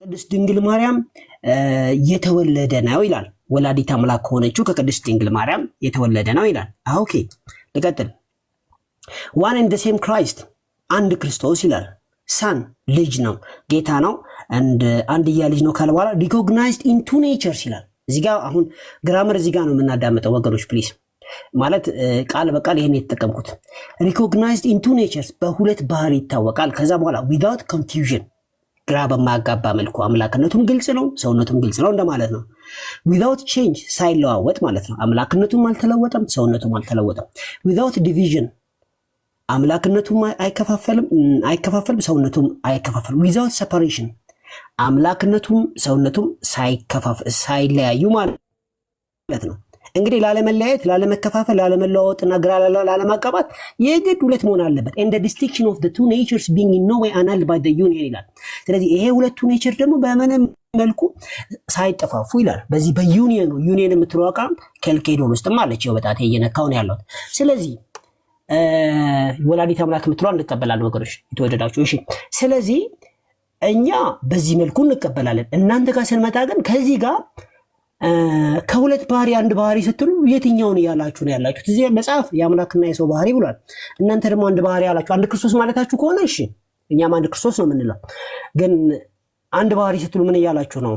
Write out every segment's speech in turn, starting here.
ቅድስት ድንግል ማርያም የተወለደ ነው ይላል። ወላዲት አምላክ ከሆነችው ከቅድስት ድንግል ማርያም የተወለደ ነው ይላል። ኦኬ ልቀጥል። ዋን ኤንድ ሴም ክራይስት አንድ ክርስቶስ ይላል። ሳን ልጅ ነው ጌታ ነው አንድያ ልጅ ነው ካለ በኋላ ሪኮግናይዝድ ኢን ቱ ኔቸርስ ይላል። እዚህ ጋር አሁን ግራመር እዚህ ጋር ነው የምናዳምጠው ወገኖች ፕሊዝ። ማለት ቃል በቃል ይሄን የተጠቀምኩት ሪኮግናይዝድ ኢን ቱ ኔቸርስ በሁለት ባህሪ ይታወቃል። ከዛ በኋላ ዊዛውት ኮንፊውዥን ግራ በማያጋባ መልኩ አምላክነቱም ግልጽ ነው ሰውነቱም ግልጽ ነው እንደማለት ነው። ዊዛውት ቼንጅ ሳይለዋወጥ ማለት ነው። አምላክነቱም አልተለወጠም ሰውነቱም አልተለወጠም። ዊዛውት ዲቪዥን አምላክነቱም አይከፋፈልም ሰውነቱም አይከፋፈልም። ዊዛውት ሴፓሬሽን አምላክነቱም ሰውነቱም ሳይለያዩ ማለት ነው። እንግዲህ ላለመለያየት ላለመከፋፈል ላለመለዋወጥና ግራ ላለማጋባት የግድ ሁለት መሆን አለበት። and the distinction of the two natures being in no way annulled by the union ይላል። ስለዚህ ይሄ ሁለቱ ኔቸር ደግሞ በምንም መልኩ ሳይጠፋፉ ይላል። በዚህ በዩኒየኑ ዩኒየን የምትለው ቃል ኬልቄዶን ውስጥም አለች። በጣቴ እየነካው ነው ያለው። ስለዚህ ወላዲት አምላክ የምትለው እንቀበላለን ወገኖች የተወደዳችሁ። እሺ ስለዚህ እኛ በዚህ መልኩ እንቀበላለን። እናንተ ጋር ስንመጣ ግን ከዚህ ጋር ከሁለት ባህሪ አንድ ባህሪ ስትሉ የትኛውን ያላችሁ ነው ያላችሁት? እዚህ መጽሐፍ የአምላክና የሰው ባህሪ ብሏል። እናንተ ደግሞ አንድ ባህሪ ያላችሁ አንድ ክርስቶስ ማለታችሁ ከሆነ እሺ እኛም አንድ ክርስቶስ ነው የምንለው። ግን አንድ ባህሪ ስትሉ ምን እያላችሁ ነው?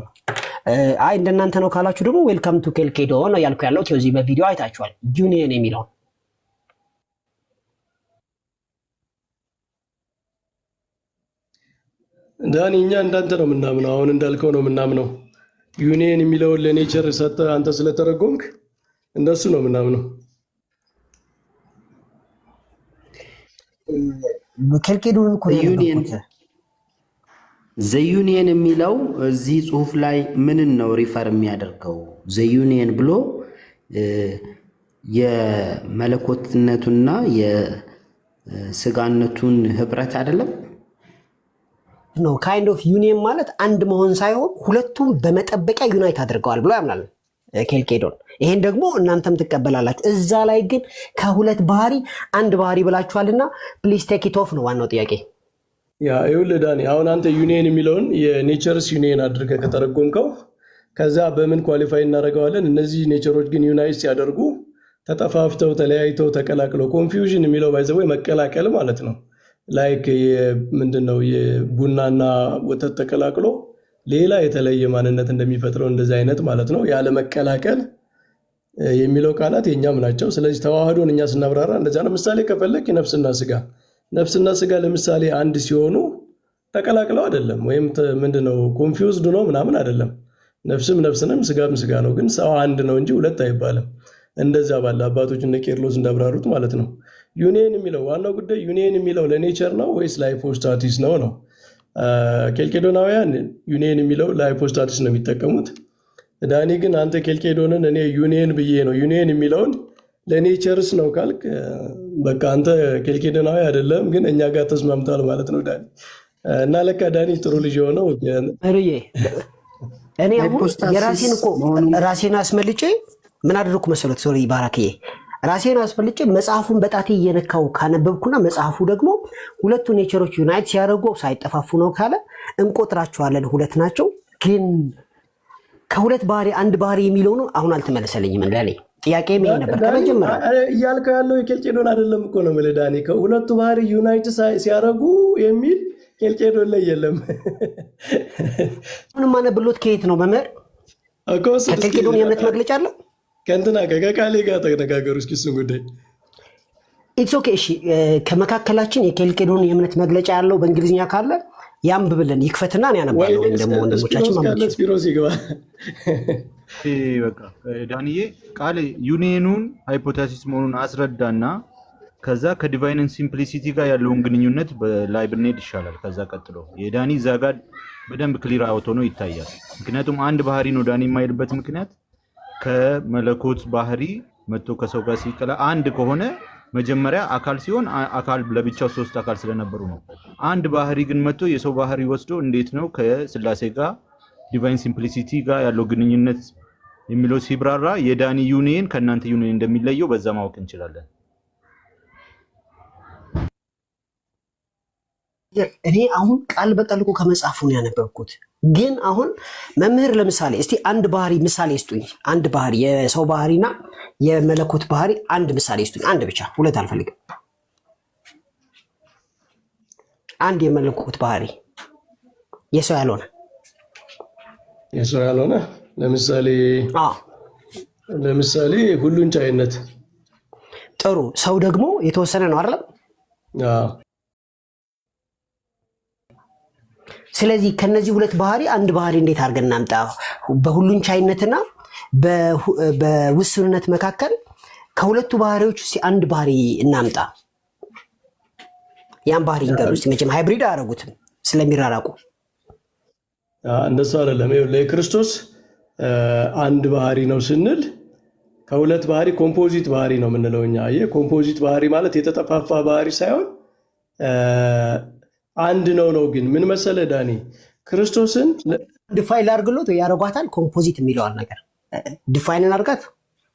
አይ እንደናንተ ነው ካላችሁ ደግሞ ዌልካም ቱ ኬልቄዶን ነው ያልኩ ያለው። እዚህ በቪዲዮ አይታችኋል ዩኒየን የሚለው ዳኒ። እኛ እንዳንተ ነው የምናምነው። አሁን እንዳልከው ነው የምናምነው። ዩኒየን የሚለውን ለኔቸር ሰጠ አንተ ስለተረጎምክ እንደሱ ነው የምናምነው። ኬልቄዶን እኮ ዘዩኒየን የሚለው እዚህ ጽሁፍ ላይ ምንን ነው ሪፈር የሚያደርገው? ዘዩኒየን ብሎ የመለኮትነቱና የስጋነቱን ህብረት አይደለም ነው ካይንድ ኦፍ ዩኒየን ማለት አንድ መሆን ሳይሆን ሁለቱም በመጠበቂያ ዩናይት አድርገዋል ብሎ ያምናል ኬልቄዶን። ይሄን ደግሞ እናንተም ትቀበላላችሁ። እዛ ላይ ግን ከሁለት ባህሪ አንድ ባህሪ ብላችኋልና ፕሊዝ ቴክ ኢት ኦፍ ነው ዋናው ጥያቄ። ያ ይኸውልህ ዳኒ፣ አሁን አንተ ዩኒየን የሚለውን የኔቸርስ ዩኒየን አድርገህ ከተረጎምከው ከዛ በምን ኳሊፋይ እናደርገዋለን? እነዚህ ኔቸሮች ግን ዩናይት ሲያደርጉ ተጠፋፍተው ተለያይተው ተቀላቅለው ኮንፊውዥን የሚለው ባይዘው መቀላቀል ማለት ነው። ላይክ ምንድነው የቡናና ወተት ተቀላቅሎ ሌላ የተለየ ማንነት እንደሚፈጥረው እንደዚህ አይነት ማለት ነው። ያለ መቀላቀል የሚለው ቃላት የኛም ናቸው። ስለዚህ ተዋህዶን እኛ ስናብራራ እንደዛ ነው። ምሳሌ ከፈለክ ነፍስና ስጋ ለምሳሌ አንድ ሲሆኑ ተቀላቅለው አይደለም፣ ወይም ምንድነው ኮንፊውዝድ ነው ምናምን አይደለም። ነፍስም ነፍስንም ስጋም ስጋ ነው። ግን ሰው አንድ ነው እንጂ ሁለት አይባልም። እንደዛ ባለ አባቶች እነ ቄርሎስ እንዳብራሩት ማለት ነው። ዩኒየን የሚለው ዋናው ጉዳይ ዩኒየን የሚለው ለኔቸር ነው ወይስ ለሃይፖስታቲስ ነው? ኬልቄዶናውያን ዩኒየን የሚለው ለሃይፖስታቲስ ነው የሚጠቀሙት። ዳኒ ግን አንተ ኬልቄዶንን እኔ ዩኒየን ብዬ ነው ዩኒየን የሚለውን ለኔቸርስ ነው ካልክ በቃ አንተ ኬልቄዶናዊ አይደለም፣ ግን እኛ ጋር ተስማምቷል ማለት ነው ዳኒ። እና ለካ ዳኒ ጥሩ ልጅ የሆነው ርዬ እኔ የራሴን እኮ ራሴን አስመልጬ ምን አደረኩ መሰለት? ሶሪ ባራክዬ ራሴን አስፈልጬ መጽሐፉን በጣቴ እየነካው ካነበብኩና መጽሐፉ ደግሞ ሁለቱ ኔቸሮች ዩናይት ሲያደርጉ ሳይጠፋፉ ነው ካለ እንቆጥራቸዋለን ሁለት ናቸው። ግን ከሁለት ባህሪ አንድ ባህሪ የሚለው ነው አሁን አልተመለሰልኝም። ለኔ ጥያቄ ምን ነበር? ከመጀመሪያ እያልከው ያለው የኬልቄዶን አይደለም እኮ ነው ማለት ዳኒ። ከሁለቱ ባህሪ ዩናይት ሲያደርጉ የሚል ኬልቄዶን ላይ የለም። ምንም ማነብሎት ከየት ነው መምህር? ከኬልቄዶን የእምነት መግለጫ አለው ከእንትና ከቃሌ ጋር ተነጋገሩ እስኪ እሱን ጉዳይ። ኢትስ ኦኬ እሺ። ከመካከላችን የኬልቄዶን የእምነት መግለጫ ያለው በእንግሊዝኛ ካለ ያንብብልን ይክፈትና ነው ያነባለው። ወይም ደግሞ ወንድሞቻችን ማለት ስፒሮስ ይገባ። በቃ ዳንዬ ቃል ዩኒየኑን ሃይፖታሲስ መሆኑን አስረዳና ከዛ ከዲቫይንን ሲምፕሊሲቲ ጋር ያለውን ግንኙነት ላይ ብንሄድ ይሻላል። ከዛ ቀጥሎ የዳኒ እዛ ጋር በደንብ ክሊር አውቶ ነው ይታያል። ምክንያቱም አንድ ባህሪ ነው ዳኒ የማይልበት ምክንያት ከመለኮት ባህሪ መጥቶ ከሰው ጋር ሲቀላ አንድ ከሆነ መጀመሪያ አካል ሲሆን አካል ለብቻው ሶስት አካል ስለነበሩ ነው። አንድ ባህሪ ግን መጥቶ የሰው ባህሪ ወስዶ እንዴት ነው ከስላሴ ጋር ዲቫይን ሲምፕሊሲቲ ጋር ያለው ግንኙነት የሚለው ሲብራራ የዳኒ ዩኒየን ከእናንተ ዩኒየን እንደሚለየው በዛ ማወቅ እንችላለን። እኔ አሁን ቃል በቃል እኮ ከመጽሐፉ ነው ያነበብኩት። ግን አሁን መምህር ለምሳሌ እስቲ አንድ ባህሪ ምሳሌ ስጡኝ። አንድ ባህሪ የሰው ባህሪና የመለኮት ባህሪ አንድ ምሳሌ ስጡኝ። አንድ ብቻ፣ ሁለት አልፈልግም። አንድ የመለኮት ባህሪ የሰው ያልሆነ ለምሳሌ ሁሉን ቻይነት። ጥሩ። ሰው ደግሞ የተወሰነ ነው አይደል? ስለዚህ ከነዚህ ሁለት ባህሪ አንድ ባህሪ እንዴት አድርገን እናምጣ? በሁሉን ቻይነትና በውስንነት መካከል ከሁለቱ ባህሪዎች እስቲ አንድ ባህሪ እናምጣ። ያን ባህሪ እንገሩ እስቲ። መቼም ሃይብሪድ አያደርጉትም ስለሚራራቁ። እንደሱ አይደለም። ለክርስቶስ አንድ ባህሪ ነው ስንል ከሁለት ባህሪ ኮምፖዚት ባህሪ ነው የምንለው እኛ። ኮምፖዚት ባህሪ ማለት የተጠፋፋ ባህሪ ሳይሆን አንድ ነው። ግን ምን መሰለ ዳኒ፣ ክርስቶስን ዲፋይን አድርግሎት ያረጋታል። ኮምፖዚት የሚለዋል ነገር ዲፋይንን አድርጋት።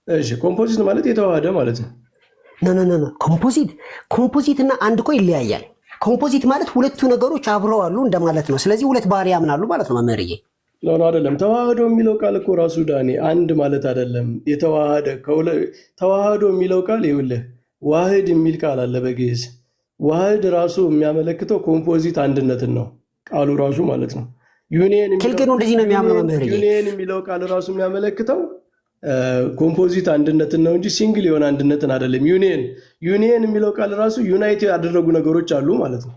እሺ፣ ኮምፖዚት ማለት የተዋሃደ ማለት ነው። ኖ ኮምፖዚት እና አንድ እኮ ይለያያል። ኮምፖዚት ማለት ሁለቱ ነገሮች አብረው አሉ እንደማለት ነው። ስለዚህ ሁለት ባህሪ ያምናሉ ማለት ነው መምህርዬ። ኖ አይደለም። ተዋህዶ የሚለው ቃል እኮ ራሱ ዳኒ አንድ ማለት አይደለም። ተዋህዶ የሚለው ቃል ይኸውልህ ዋህድ የሚል ቃል አለ በግዕዝ። ዋህድ ራሱ የሚያመለክተው ኮምፖዚት አንድነትን ነው ቃሉ ራሱ ማለት ነው። ዩኒየን እንደዚህ ነው የሚያምነው መምህርዬ። ዩኒየን የሚለው ቃል ራሱ የሚያመለክተው ኮምፖዚት አንድነትን ነው እንጂ ሲንግል የሆነ አንድነትን አይደለም። ዩኒየን የሚለው ቃል ራሱ ዩናይት ያደረጉ ነገሮች አሉ ማለት ነው።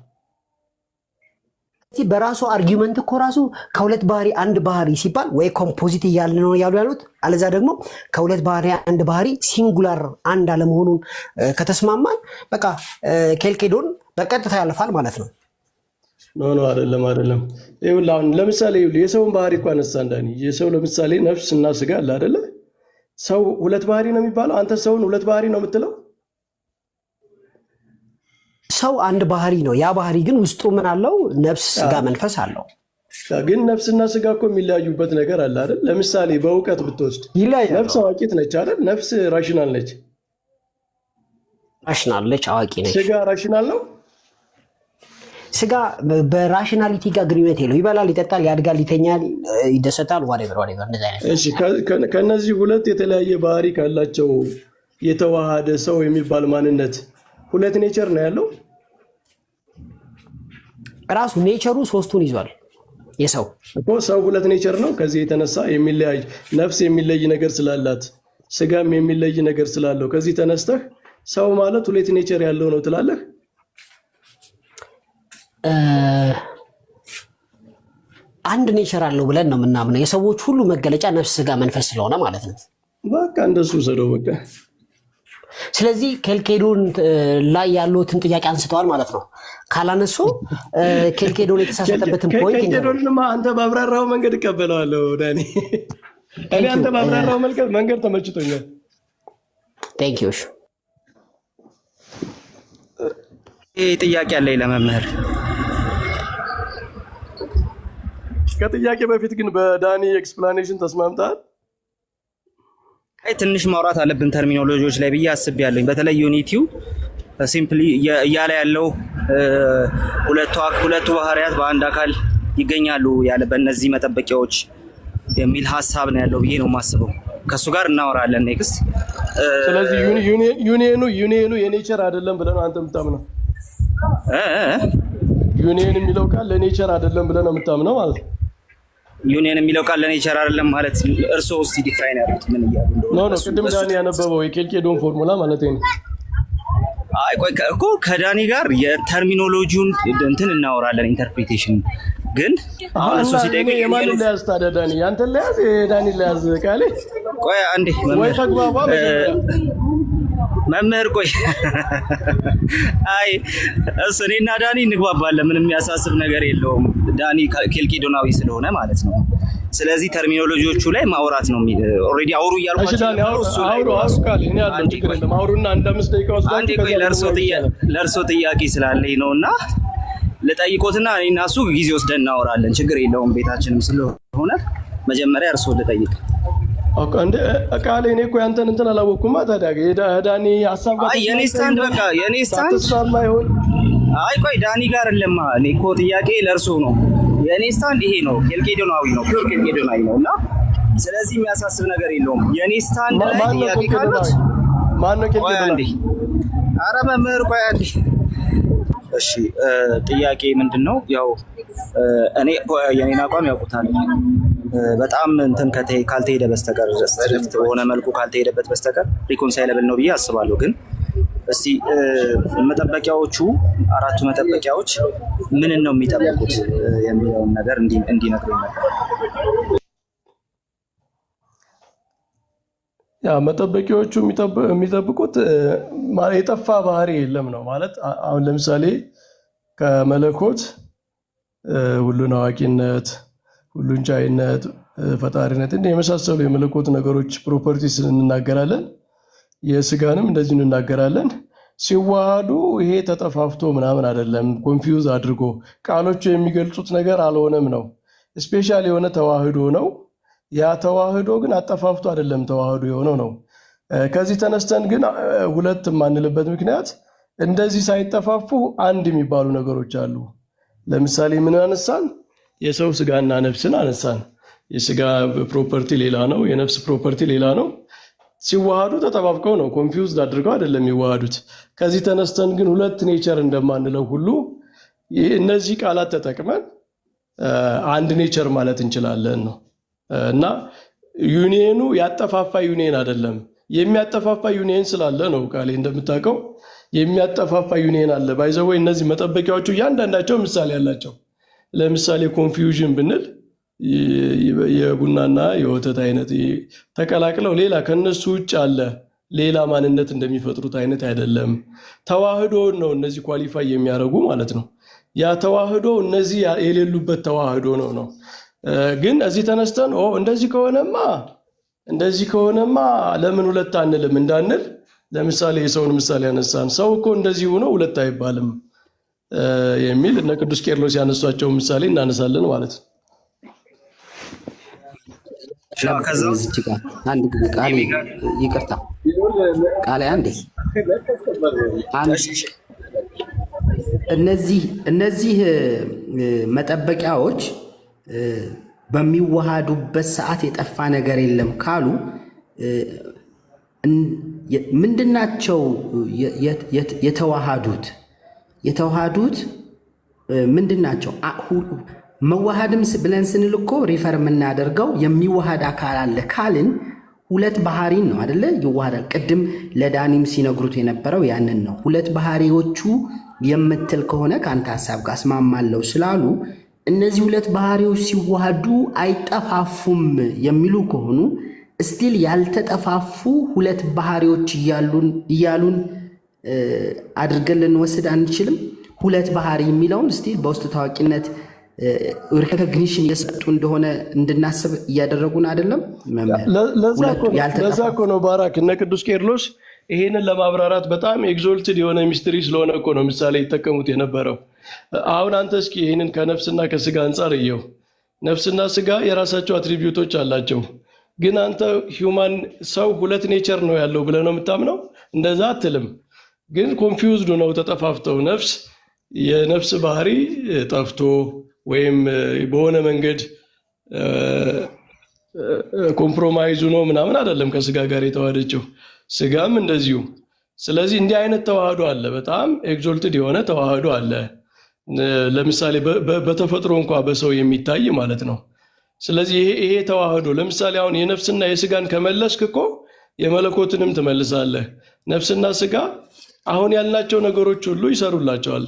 በራሱ አርጊመንት እኮ ራሱ ከሁለት ባህሪ አንድ ባህሪ ሲባል ወይ ኮምፖዚት እያለ ነው ያሉት፣ አለዛ ደግሞ ከሁለት ባህሪ አንድ ባህሪ ሲንጉላር አንድ አለመሆኑን ከተስማማን በቃ ኬልቄዶን በቀጥታ ያልፋል ማለት ነው። ኖ አይደለም። ይኸውልህ አሁን ለምሳሌ የሰውን ባህሪ እኮ አነሳ እንዳኒ። የሰው ለምሳሌ ነፍስ እና ስጋ አለ አይደለ? ሰው ሁለት ባህሪ ነው የሚባለው። አንተ ሰውን ሁለት ባህሪ ነው የምትለው? ሰው አንድ ባህሪ ነው። ያ ባህሪ ግን ውስጡ ምን አለው? ነፍስ፣ ስጋ፣ መንፈስ አለው። ግን ነፍስና ስጋ እኮ የሚለያዩበት ነገር አለ አይደል? ለምሳሌ በእውቀት ብትወስድ ነፍስ አዋቂት ነች አይደል? ነፍስ ራሽናል ነች። አዋቂ ነች። ስጋ ራሽናል ነው። ስጋ በራሽናሊቲ ጋር ግንኙነት የለው። ይበላል፣ ይጠጣል፣ ያድጋል፣ ይተኛል፣ ይደሰታል፣ ዋሬቨር እንደዛ አይነት። እሺ፣ ከነዚህ ሁለት የተለያየ ባህሪ ካላቸው የተዋሃደ ሰው የሚባል ማንነት ሁለት ኔቸር ነው ያለው። ራሱ ኔቸሩ ሶስቱን ይዟል። የሰው ሰው ሁለት ኔቸር ነው። ከዚህ የተነሳ የሚለያይ ነፍስ የሚለይ ነገር ስላላት፣ ስጋም የሚለይ ነገር ስላለው ከዚህ ተነስተህ ሰው ማለት ሁለት ኔቸር ያለው ነው ትላለህ። አንድ ኔቸር አለው ብለን ነው የምናምነው። የሰዎች ሁሉ መገለጫ ነፍስ፣ ስጋ፣ መንፈስ ስለሆነ ማለት ነው። በቃ እንደሱ ሰደው በቃ። ስለዚህ ኬልቄዶን ላይ ያሉትን ጥያቄ አንስተዋል ማለት ነው። ካላነሱ ኬልቄዶን የተሳሳተበትን ፖይንት ኬልቄዶንማ አንተ ባብራራው መንገድ እቀበለዋለሁ ዳኒ። እኔ አንተ ባብራራው መንገድ ተመችቶኛል። ቴንክ ዩ። ጥያቄ አለኝ ለመምህር። ከጥያቄ በፊት ግን በዳኒ ኤክስፕላኔሽን ተስማምተሃል? ትንሽ ማውራት አለብን ተርሚኖሎጂዎች ላይ ብዬ አስቤያለሁ። በተለይ ዩኒቲው ሲምፕሊ እያለ ያለው ሁለቱ ባህሪያት በአንድ አካል ይገኛሉ ያለ በእነዚህ መጠበቂያዎች የሚል ሀሳብ ነው ያለው ብዬ ነው የማስበው። ከእሱ ጋር እናወራለን ኔክስት። ስለዚህ ዩኒየኑ የኔቸር አይደለም ብለህ ነው አንተ የምታምነው? ዩኒየን የሚለው ቃል ለኔቸር አይደለም ብለህ ነው የምታምነው ማለት ነው? ዩኒየን የሚለው ቃል ለኔቸር አይደለም ማለት እርስዎ እስቲ ዲፋይን ያሉት ምን እያሉ እንደሆነ ነው። ቅድም ዳኒ ያነበበው የኬልቄዶን ፎርሙላ ማለት ነው። አይ ቆይ እኮ ከዳኒ ጋር የተርሚኖሎጂውን እንትን እናወራለን፣ ኢንተርፕሪቴሽን ግን አሁን እሱ ሲጠይቀኝ የማንን ለያዝ ታዲያ ዳኒ? ያንተን ለያዝ የዳኒ ለያዝ ቃሌ? ቆይ አንዴ ወይ ተግባባ መምህር ቆይ። አይ እሱ እኔና ዳኒ እንግባባለን፣ ምንም የሚያሳስብ ነገር የለውም። ዳኒ ኬልቄዶናዊ ስለሆነ ማለት ነው። ስለዚህ ተርሚኖሎጂዎቹ ላይ ማውራት ነው። ኦልሬዲ አውሩ እያልኳቸው ለእርሶ ጥያቄ ስላለኝ ነው እና ልጠይቆትና እኔና እሱ ጊዜ ወስደን እናወራለን። ችግር የለውም። ቤታችንም ስለሆነ መጀመሪያ እርሶ ልጠይቅ። ቃሌ እኔ እኮ ያንተን እንትን አላወቅኩማ። ታዲያ ዳኒ ሀሳብ ጋር የኔ ስታንድ በቃ የኔ ስታንድ አይ ቆይ ዳኒ ጋር አይደለማ። እኔ እኮ ጥያቄ ለእርሱ ነው። የእኔ ስታንድ ይሄ ነው፣ ኬልቄዶናዊ ነው፣ ፒውር ኬልቄዶናዊ ነው እና ስለዚህ የሚያሳስብ ነገር የለውም። የእኔ ስታንድ ላይ ጥያቄ ካሉት ማነው ኬልቄዶናዊ? ኧረ መምህር ቆይ አንዴ። እሺ ጥያቄ ምንድን ነው? ያው እኔ የኔን አቋም ያውቁታል። በጣም እንትን ካልተሄደ በስተቀር ስትሪክት በሆነ መልኩ ካልተሄደበት በስተቀር ሪኮንሳይለብል ነው ብዬ አስባለሁ። ግን እስቲ መጠበቂያዎቹ አራቱ መጠበቂያዎች ምንን ነው የሚጠብቁት የሚለውን ነገር እንዲነግሩኝ ነበር። ያ መጠበቂያዎቹ የሚጠብቁት የጠፋ ባህሪ የለም ነው ማለት። አሁን ለምሳሌ ከመለኮት ሁሉን አዋቂነት፣ ሁሉን ቻይነት፣ ፈጣሪነት እንደ የመሳሰሉ የመለኮት ነገሮች ፕሮፐርቲስ እንናገራለን። የስጋንም እንደዚህ እንናገራለን። ሲዋሃዱ ይሄ ተጠፋፍቶ ምናምን አይደለም፣ ኮንፊውዝ አድርጎ ቃሎቹ የሚገልጹት ነገር አልሆነም ነው። ስፔሻል የሆነ ተዋህዶ ነው። ያ ተዋህዶ ግን አጠፋፍቶ አይደለም ተዋህዶ የሆነው ነው። ከዚህ ተነስተን ግን ሁለት የማንልበት ምክንያት እንደዚህ ሳይጠፋፉ አንድ የሚባሉ ነገሮች አሉ። ለምሳሌ ምን አነሳን? የሰው ስጋና ነፍስን አነሳን። የስጋ ፕሮፐርቲ ሌላ ነው፣ የነፍስ ፕሮፐርቲ ሌላ ነው። ሲዋሃዱ ተጠባብቀው ነው፣ ኮንፊውዝድ አድርገው አይደለም የሚዋሃዱት። ከዚህ ተነስተን ግን ሁለት ኔቸር እንደማንለው ሁሉ እነዚህ ቃላት ተጠቅመን አንድ ኔቸር ማለት እንችላለን ነው። እና ዩኒየኑ ያጠፋፋ ዩኒየን አይደለም። የሚያጠፋፋ ዩኒየን ስላለ ነው። ቃሌ እንደምታውቀው የሚያጠፋፋ ዩኒየን አለ። ባይዘው እነዚህ መጠበቂያዎቹ እያንዳንዳቸው ምሳሌ ያላቸው። ለምሳሌ ኮንፊውዥን ብንል የቡናና የወተት አይነት ተቀላቅለው ሌላ ከነሱ ውጭ አለ ሌላ ማንነት እንደሚፈጥሩት አይነት አይደለም። ተዋህዶን ነው እነዚህ ኳሊፋይ የሚያደርጉ ማለት ነው። ያ ተዋህዶ እነዚህ የሌሉበት ተዋህዶ ነው። ግን እዚህ ተነስተን እንደዚህ ከሆነማ ለምን ሁለት አንልም እንዳንል፣ ለምሳሌ የሰውን ምሳሌ ያነሳን። ሰው እኮ እንደዚህ ሆኖ ሁለት አይባልም የሚል እነ ቅዱስ ቄርሎስ ያነሷቸው ምሳሌ እናነሳለን ማለት ነው። ይቅርታ ቃል አንዴ እነዚህ መጠበቂያዎች በሚዋሃዱበት ሰዓት የጠፋ ነገር የለም ካሉ ምንድናቸው? የተዋሃዱት ምንድናቸው? መዋሃድም ብለን ስንል እኮ ሪፈር የምናደርገው የሚዋሃድ አካል አለ ካልን ሁለት ባህሪን ነው አይደለ? ይዋሃዳል። ቅድም ለዳኒም ሲነግሩት የነበረው ያንን ነው። ሁለት ባህሪዎቹ የምትል ከሆነ ከአንተ ሀሳብ ጋር እስማማለሁ ስላሉ እነዚህ ሁለት ባህሪዎች ሲዋሃዱ አይጠፋፉም የሚሉ ከሆኑ ስቲል ያልተጠፋፉ ሁለት ባህሪዎች እያሉን አድርገን ልንወስድ አንችልም። ሁለት ባህሪ የሚለውን ስቲል በውስጥ ታዋቂነት ሪኮግኒሽን እየሰጡ እንደሆነ እንድናስብ እያደረጉን አይደለም። ለዛ እኮ ነው ባራክ እነ ቅዱስ ቄርሎስ ይሄንን ለማብራራት በጣም ኤግዞልትድ የሆነ ሚስትሪ ስለሆነ እኮ ነው ምሳሌ ይጠቀሙት የነበረው። አሁን አንተ እስኪ ይህንን ከነፍስና ከስጋ አንጻር እየው። ነፍስና ስጋ የራሳቸው አትሪቢዩቶች አላቸው። ግን አንተ ሂውማን ሰው ሁለት ኔቸር ነው ያለው ብለህ ነው የምታምነው? እንደዛ አትልም። ግን ኮንፊውዝድ ነው ተጠፋፍተው የነፍስ ባህሪ ጠፍቶ ወይም በሆነ መንገድ ኮምፕሮማይዙ ነው ምናምን አይደለም ከስጋ ጋር የተዋሃደችው፣ ስጋም እንደዚሁ። ስለዚህ እንዲህ አይነት ተዋህዶ አለ፣ በጣም ኤግዞልትድ የሆነ ተዋህዶ አለ። ለምሳሌ በተፈጥሮ እንኳ በሰው የሚታይ ማለት ነው። ስለዚህ ይሄ ተዋህዶ ለምሳሌ አሁን የነፍስና የስጋን ከመለስክ እኮ የመለኮትንም ትመልሳለህ። ነፍስና ስጋ አሁን ያልናቸው ነገሮች ሁሉ ይሰሩላቸዋል።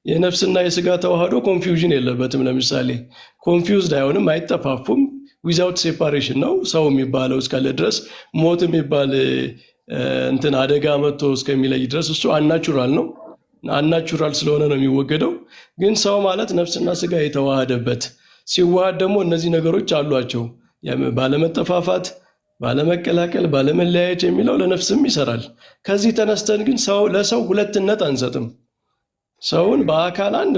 የነፍስና የስጋ ተዋህዶ ኮንፊውዥን የለበትም። ለምሳሌ ኮንፊውዝድ አይሆንም፣ አይጠፋፉም። ዊዛውት ሴፓሬሽን ነው ሰው የሚባለው እስካለ ድረስ። ሞት የሚባል እንትን አደጋ መጥቶ እስከሚለይ ድረስ እሱ አናቹራል ነው። አናቹራል ስለሆነ ነው የሚወገደው። ግን ሰው ማለት ነፍስና ስጋ የተዋሃደበት ሲዋሃድ ደግሞ እነዚህ ነገሮች አሏቸው። ባለመጠፋፋት፣ ባለመቀላቀል፣ ባለመለያየት የሚለው ለነፍስም ይሰራል። ከዚህ ተነስተን ግን ለሰው ሁለትነት አንሰጥም። ሰውን በአካል አንድ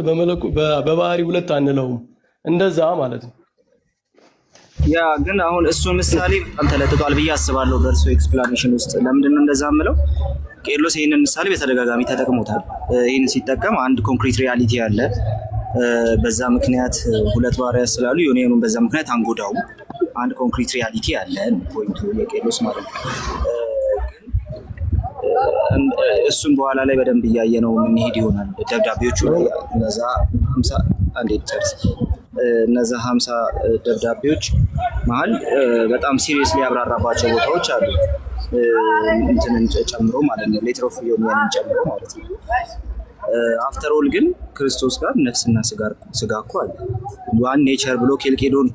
በባህሪ ሁለት አንለውም። እንደዛ ማለት ነው። ያ ግን አሁን እሱ ምሳሌ በጣም ተለጥጧል ብዬ አስባለሁ በእርሱ ኤክስፕላኔሽን ውስጥ። ለምንድን ነው እንደዛ የምለው? ቄርሎስ ይህንን ምሳሌ በተደጋጋሚ ተጠቅሞታል። ይህን ሲጠቀም አንድ ኮንክሪት ሪያሊቲ አለ። በዛ ምክንያት ሁለት ባህሪያት ስላሉ ዩኒየኑን በዛ ምክንያት አንጎዳው። አንድ ኮንክሪት ሪያሊቲ አለ ፖይንቱ የቄርሎስ ማለት ነው። እሱም በኋላ ላይ በደንብ እያየ ነው የምንሄድ ይሆናል። ደብዳቤዎቹ ላይ እነዛ 50 ደብዳቤዎች መሀል በጣም ሲሪየስ ያብራራባቸው ቦታዎች አሉ። እንትንን ጨምሮ ማለት ነው፣ ሌተር ኦፍ ዩኒየንን ጨምሮ ማለት ነው። አፍተር ኦል ግን ክርስቶስ ጋር ነፍስና ስጋ እኮ አለ። ዋን ኔቸር ብሎ ኬልቄዶን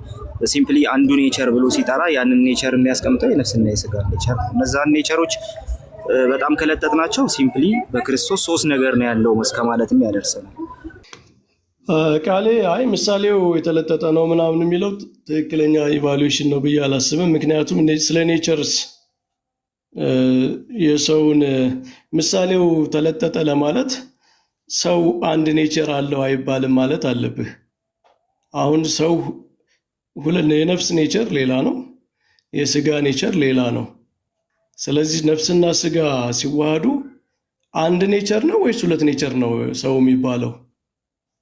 ሲምፕሊ አንዱ ኔቸር ብሎ ሲጠራ ያንን ኔቸር የሚያስቀምጠው የነፍስና የስጋ ኔቸር። እነዛን ኔቸሮች በጣም ከለጠጥናቸው ሲምፕሊ በክርስቶስ 3 ነገር ነው ያለው እስከ ማለትም ያደርሰናል። ቃሌ አይ ምሳሌው የተለጠጠ ነው ምናምን የሚለው ትክክለኛ ኢቫሉዌሽን ነው ብዬ አላስብም። ምክንያቱም ስለ ኔቸርስ የሰውን ምሳሌው ተለጠጠ ለማለት ሰው አንድ ኔቸር አለው አይባልም ማለት አለብህ። አሁን ሰው የነፍስ ኔቸር ሌላ ነው፣ የስጋ ኔቸር ሌላ ነው። ስለዚህ ነፍስና ስጋ ሲዋሃዱ አንድ ኔቸር ነው ወይስ 2 ኔቸር ነው ሰው የሚባለው?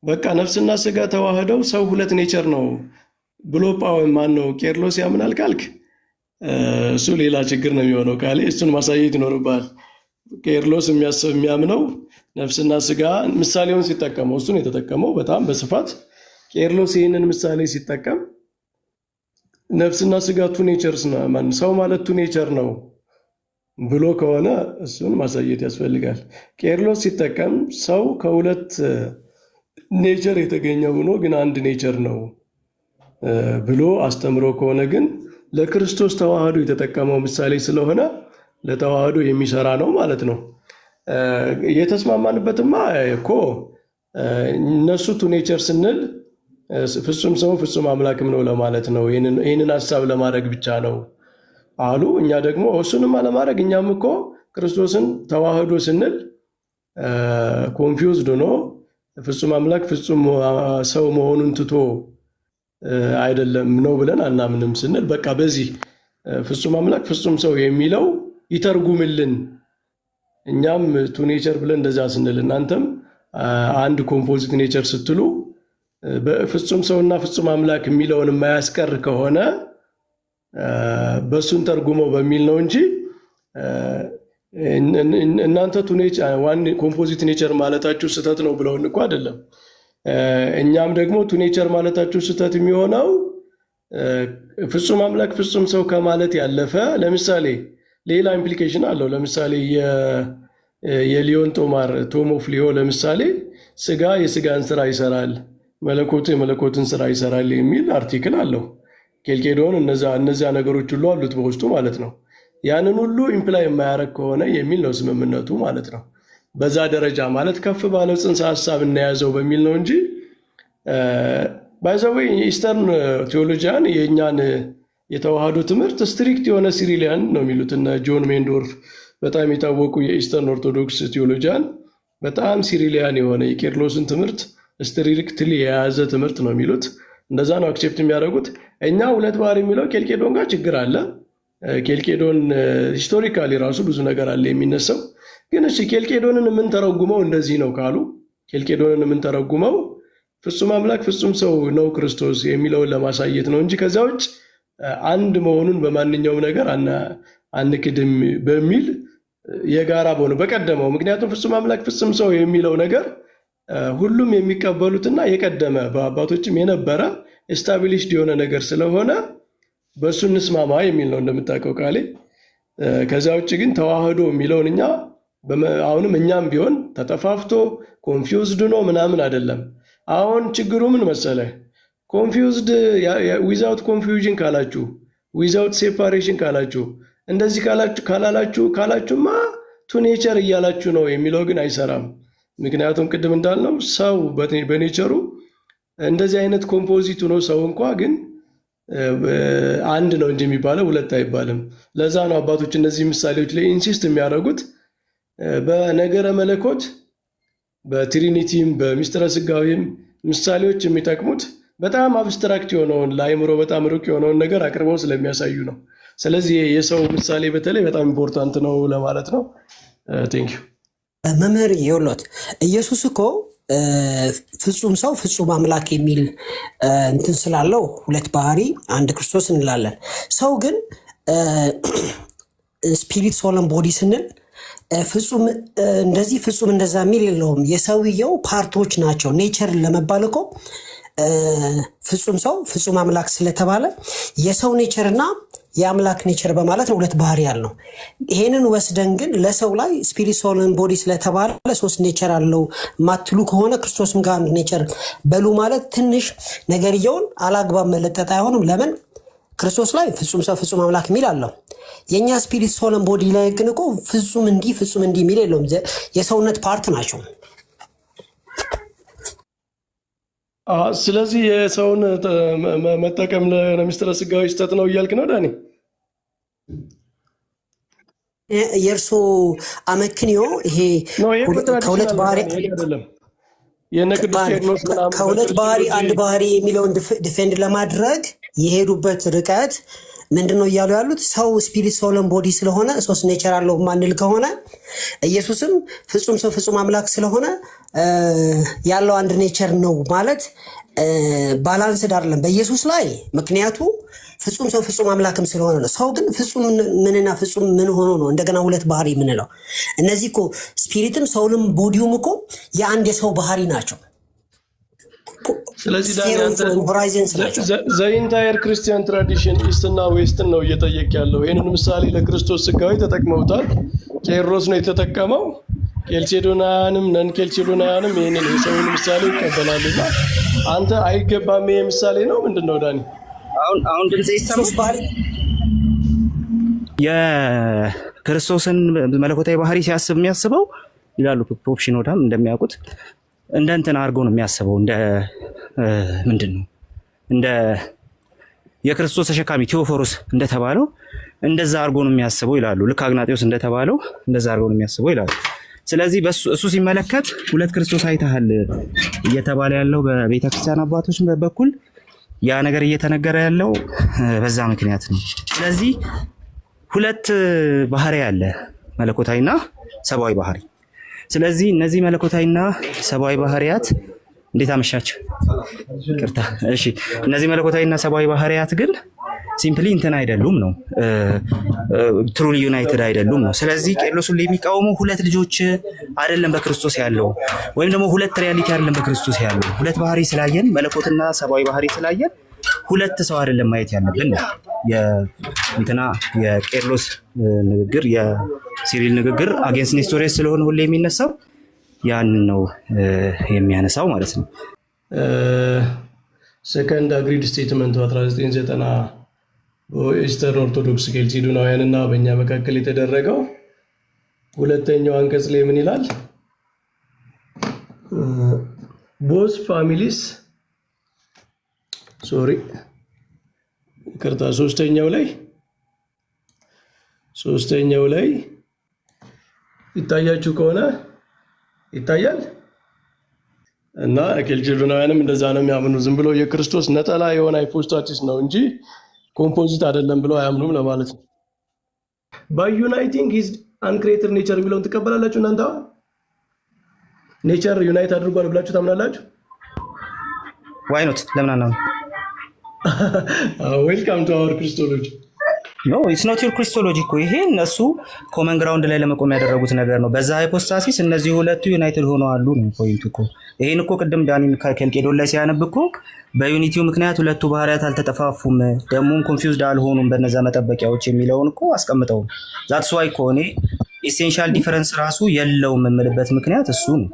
በቃ ነፍስና ስጋ ተዋህደው ሰው 2 ኔቸር ነው ብሎ ማነው ቄርሎስ ያምናል ካልክ እሱ ሌላ ችግር ነው የሚሆነው። ካለ እሱን ማሳየት ይኖርባል። ቄርሎስ የሚያምነው ነፍስና ስጋ ምሳሌውን ሲጠቀመው እሱን የተጠቀመው በጣም በስፋት ቄርሎስ ይህንን ምሳሌ ሲጠቀም ነፍስና ስጋ 2 ኔቸርስ ነው ሰው ማለት 2 ኔቸር ነው ብሎ ከሆነ እሱን ማሳየት ያስፈልጋል። ቄርሎስ ሲጠቀም ሰው ከ2 ኔቸር የተገኘ ሆኖ ግን አንድ ኔቸር ነው ብሎ አስተምሮ ከሆነ ግን ለክርስቶስ ተዋህዶ የተጠቀመው ምሳሌ ስለሆነ ለተዋህዶ የሚሰራ ነው ማለት ነው። የተስማማንበትማ እኮ እነሱ 2 ኔቸር ስንል ፍጹም ሰው ፍጹም አምላክም ነው ለማለት ነው። ይህንን ሀሳብ ለማድረግ ብቻ ነው አሉ። እኛ ደግሞ እሱንም አለማድረግ እኛም እኮ ክርስቶስን ተዋህዶ ስንል ኮንፊውዝድ ሆኖ ፍጹም አምላክ ፍጹም ሰው መሆኑን ትቶ አይደለም ነው ብለን አናምንም ስንል በቃ በዚህ ፍጹም አምላክ ፍጹም ሰው የሚለው ይተርጉምልን። እኛም 2 ኔቸር ብለን እንደዛ ስንል እናንተም አንድ ኮምፖዚት ኔቸር ስትሉ በፍጹም ሰውና ፍጹም አምላክ የሚለውን የማያስቀር ከሆነ በሱን ተርጉመው በሚል ነው እንጂ እናንተ ኮምፖዚት ኔቸር ማለታችሁ ስህተት ነው ብለውን እኮ አይደለም። እኛም ደግሞ 2 ኔቸር ማለታችሁ ስህተት የሚሆነው ፍጹም አምላክ ፍጹም ሰው ከማለት ያለፈ ለምሳሌ ሌላ ኢምፕሊኬሽን አለው። ለምሳሌ የሊዮን ጦማር ቶም ኦፍ ሊዮ ለምሳሌ ስጋ የስጋን ስራ ይሰራል፣ መለኮቱ የመለኮትን ስራ ይሰራል የሚል አርቲክል አለው። ኬልቄዶን እነዚያ ነገሮች ሁሉ አሉት በውስጡ ማለት ነው። ያንን ሁሉ ኢምፕላይ የማያረግ ከሆነ የሚል ነው ስምምነቱ ማለት ነው። በዛ ደረጃ ማለት ከፍ ባለው ጽንሰ ሀሳብ እናያዘው በሚል ነው እንጂ ባይዘዌ የኢስተርን ቴዎሎጂያን የእኛን የተዋህዶ ትምህርት ስትሪክት የሆነ ሲሪሊያን ነው የሚሉት። እነ ጆን ሜንዶርፍ በጣም የታወቁ የኢስተርን ኦርቶዶክስ ቴዎሎጂያን በጣም ሲሪሊያን የሆነ የቄርሎስን ትምህርት ስትሪክትሊ የያዘ ትምህርት ነው የሚሉት። እንደዛ ነው አክሴፕት የሚያደርጉት። እኛ 2 ባህሪ የሚለው ኬልቄዶን ጋር ችግር አለ። ኬልቄዶን ሂስቶሪካሊ ራሱ ብዙ ነገር አለ የሚነሳው። ግን እሺ ኬልቄዶንን የምንተረጉመው እንደዚህ ነው ካሉ ኬልቄዶንን የምንተረጉመው ፍጹም አምላክ ፍጹም ሰው ነው ክርስቶስ የሚለውን ለማሳየት ነው እንጂ ከዛ ውጭ አንድ መሆኑን በማንኛውም ነገር አንክድም በሚል የጋራ በሆነ በቀደመው። ምክንያቱም ፍጹም አምላክ ፍጹም ሰው የሚለው ነገር ሁሉም የሚቀበሉትና የቀደመ በአባቶችም የነበረ ኤስታብሊሽድ የሆነ ነገር ስለሆነ በእሱ እንስማማ የሚል ነው እንደምታውቀው ቃሌ። ከዛ ውጭ ግን ተዋህዶ የሚለውን እኛ አሁንም እኛም ቢሆን ተጠፋፍቶ ኮንፊውዝድ ነው ምናምን አይደለም። አሁን ችግሩ ምን መሰለህ? ኮንፊውዝድ ዊዛውት ኮንፊውዥን ካላችሁ፣ ዊዛውት ሴፓሬሽን ካላችሁ፣ እንደዚህ ካላችሁማ 2 ኔቸር እያላችሁ ነው የሚለው ግን አይሰራም። ምክንያቱም ቅድም እንዳልነው ሰው በኔቸሩ እንደዚህ አይነት ኮምፖዚት ሆኖ ሰው እንኳ ግን አንድ ነው እንጂ የሚባለው 2 አይባልም። ለዛ ነው አባቶች እነዚህ ምሳሌዎች ላይ ኢንሲስት የሚያደርጉት። በነገረ መለኮት በትሪኒቲም በሚስጥረ ስጋዊም ምሳሌዎች የሚጠቅሙት በጣም አብስትራክት የሆነውን ለአይምሮ በጣም ሩቅ የሆነውን ነገር አቅርበው ስለሚያሳዩ ነው። ስለዚህ የሰው ምሳሌ በተለይ በጣም ኢምፖርታንት ነው ለማለት ነው። ቴንክ ዩ መምህር የውሎት ኢየሱስ እኮ ፍጹም ሰው ፍጹም አምላክ የሚል እንትን ስላለው ሁለት ባህሪ አንድ ክርስቶስ እንላለን። ሰው ግን ስፒሪት ሶልን ቦዲ ስንል ፍጹም እንደዚህ ፍጹም እንደዛ የሚል የለውም። የሰውየው ፓርቶች ናቸው። ኔቸርን ለመባል እኮ ፍጹም ሰው ፍጹም አምላክ ስለተባለ የሰው ኔቸር እና የአምላክ ኔቸር በማለት ነው ሁለት ባህሪ ያለው። ይሄንን ወስደን ግን ለሰው ላይ ስፒሪት ሶልን ቦዲ ስለተባለ ሶስት ኔቸር አለው ማትሉ ከሆነ ክርስቶስም ጋር አንድ ኔቸር በሉ ማለት ትንሽ ነገርየውን አላግባብ መለጠጥ አይሆንም። ለምን ክርስቶስ ላይ ፍጹም ሰው ፍጹም አምላክ የሚል አለው። የኛ ስፒሪት ሶልን ቦዲ ላይ ግን እኮ ፍጹም እንዲህ የሚል የለውም። የሰውነት ፓርት ናቸው። ስለዚህ የሰውን መጠቀም ለሚስጥረ ስጋዊ ስህተት ነው እያልክ ነው ዳኒ? የእርሶ አመክንዮ ይሄ ከሁለት ባህሪ ከሁለት ባህሪ አንድ ባህሪ የሚለውን ዲፌንድ ለማድረግ የሄዱበት ርቀት ምንድነው እያሉ ያሉት? ሰው ስፒሪት ሶልን ቦዲ ስለሆነ ሶስት ኔቸር አለው ማንል ከሆነ ኢየሱስም ፍጹም ሰው ፍጹም አምላክ ስለሆነ ያለው አንድ ኔቸር ነው ማለት ባላንስድ አይደለም በኢየሱስ ላይ። ምክንያቱ ፍጹም ሰው ፍጹም አምላክም ስለሆነ ነው። ሰው ግን ፍጹም ምንና ፍጹም ምን ሆኖ ነው እንደገና ሁለት ባህሪ የምንለው? እነዚህ እኮ ስፒሪትም ሰውንም ቦዲውም እኮ የአንድ የሰው ባህሪ ናቸው። ስለዚህ ዘኢንታየር ክርስቲያን ትራዲሽን ኢስትና ዌስትን ነው እየጠየቅ ያለው። ይህንን ምሳሌ ለክርስቶስ ስጋዊ ተጠቅመውታል። ቄሮስ ነው የተጠቀመው። ኬልሴዶናያንም ነን ኬልሴዶናያንም ይህንን የሰውን ምሳሌ ይቀበላሉና አንተ አይገባም ይሄ ምሳሌ ነው ምንድን ነው ዳኒ? አሁን ድምጽ ይሰማል። የክርስቶስን መለኮታዊ ባህሪ ሲያስብ የሚያስበው ይላሉ ፖፕ ሽኖዳም እንደሚያውቁት እንደ እንትን አድርጎ ነው የሚያስበው። እንደ ምንድን ነው እንደ የክርስቶስ ተሸካሚ ቴዎፎሮስ እንደተባለው እንደዛ አድርጎ ነው የሚያስበው ይላሉ። ልክ አግናጤዎስ እንደተባለው እንደዛ አድርጎ ነው የሚያስበው ይላሉ። ስለዚህ እሱ ሲመለከት ሁለት ክርስቶስ አይተሃል እየተባለ ያለው በቤተክርስቲያን አባቶች በኩል ያ ነገር እየተነገረ ያለው በዛ ምክንያት ነው። ስለዚህ ሁለት ባህሪ አለ፣ መለኮታዊና ሰብአዊ ባህሪ። ስለዚህ እነዚህ መለኮታዊና ሰብአዊ ባህሪያት እንዴት አመሻችሁ? ይቅርታ። እሺ፣ እነዚህ መለኮታዊና ሰብአዊ ባህሪያት ግን ሲምፕሊ እንትን አይደሉም ነው፣ ትሩሊ ዩናይትድ አይደሉም ነው። ስለዚህ ቄርሎስን የሚቃወመው ሁለት ልጆች አይደለም በክርስቶስ ያለው፣ ወይም ደግሞ ሁለት ሪያሊቲ አይደለም በክርስቶስ ያለው። ሁለት ባህሪ ስላየን፣ መለኮትና ሰብአዊ ባህሪ ስላየን ሁለት ሰው አይደለም ማየት ያለብን ነው። የእንትና የቄርሎስ ንግግር የሲሪል ንግግር አጌንስት ኔስቶሪየስ ስለሆነ ሁሌ የሚነሳው ያንን ነው የሚያነሳው ማለት ነው። ሰከንድ አግሪድ ስቴትመንቱ 1990 በኢስተርን ኦርቶዶክስ ኬልሲዶናውያን እና በእኛ መካከል የተደረገው ሁለተኛው አንቀጽ ላይ ምን ይላል? ቦዝ ፋሚሊስ ይቅርታ፣ ሶስተኛው ላይ ይታያችሁ ከሆነ ይታያል። እና ኬልሲዶናውያንም እንደዛ ነው የሚያምኑ። ዝም ብሎ የክርስቶስ ነጠላ የሆነ ሃይፖስታሲስ ነው እንጂ ኮምፖዚት አይደለም ብለው አያምኑም ለማለት ነው። በዩናይቲንግ ሂዝ አንክሬትድ ኔቸር የሚለውን ትቀበላላችሁ እናንተ? ኔቸር ዩናይት አድርጓል ብላችሁ ታምናላችሁ? ዋይ ኖት? ለምን አናምን? ዌልካም ቱ አወር ክሪስቶሎጂ። ኖ ኢትስ ኖት ዩር ክሪስቶሎጂ እኮ ይሄ እነሱ ኮመን ግራውንድ ላይ ለመቆም ያደረጉት ነገር ነው። በዛ ሃይፖስታሲስ እነዚህ ሁለቱ ዩናይትድ ሆነው አሉ ነው ፖይንቱ እኮ። ይሄን እኮ ቅድም ዳኒ ከኬልቄዶን ላይ ሲያነብ እኮ በዩኒቲው ምክንያት ሁለቱ ባህሪያት አልተጠፋፉም፣ ደግሞም ኮንፊውዝድ አልሆኑም በነዛ መጠበቂያዎች የሚለውን እኮ አስቀምጠው። ዛትስ ዋይ እኮ እኔ ኢሴንሻል ዲፈረንስ ራሱ የለውም የምልበት ምክንያት እሱ ነው።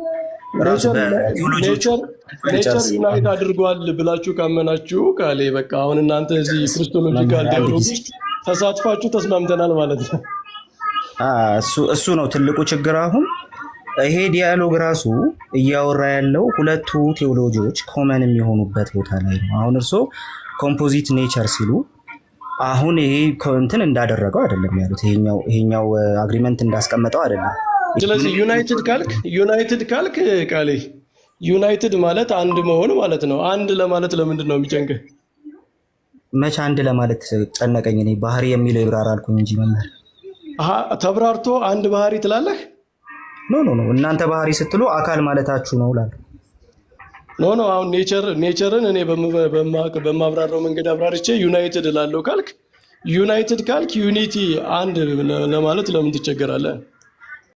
ኔቸር ዩናይት አድርጓል ብላችሁ ካመናችሁ ቃሌ በቃ አሁን እናንተ እዚህ ክሪስቶሎጂካል ዲያሎግ ተሳትፋችሁ ተስማምተናል ማለት ነው። እሱ ነው ትልቁ ችግር። አሁን ይሄ ዲያሎግ ራሱ እያወራ ያለው ሁለቱ ቴዎሎጂዎች ኮመን የሚሆኑበት ቦታ ላይ ነው። አሁን እርሶ ኮምፖዚት ኔቸር ሲሉ አሁን ይሄ እንትን እንዳደረገው አይደለም ያሉት፣ ይሄኛው አግሪመንት እንዳስቀመጠው አይደለም። ስለዚህ ዩናይትድ ካልክ ቃሌ ዩናይትድ ማለት አንድ መሆን ማለት ነው። አንድ ለማለት ለምንድን ነው የሚጨንቅህ? መቼ አንድ ለማለት ጨነቀኝ? እኔ ባህሪ የሚለው ይብራራ አልኩኝ እንጂ መምህር። ተብራርቶ አንድ ባህሪ ትላለህ? ኖ እናንተ ባህሪ ስትሉ አካል ማለታችሁ ነው እላለሁ። ኖ አሁን ኔቸርን እኔ በማብራራው መንገድ አብራርቼ ዩናይትድ እላለሁ ካልክ ዩናይትድ ካልክ ዩኒቲ አንድ ለማለት ለምን ትቸገራለህ?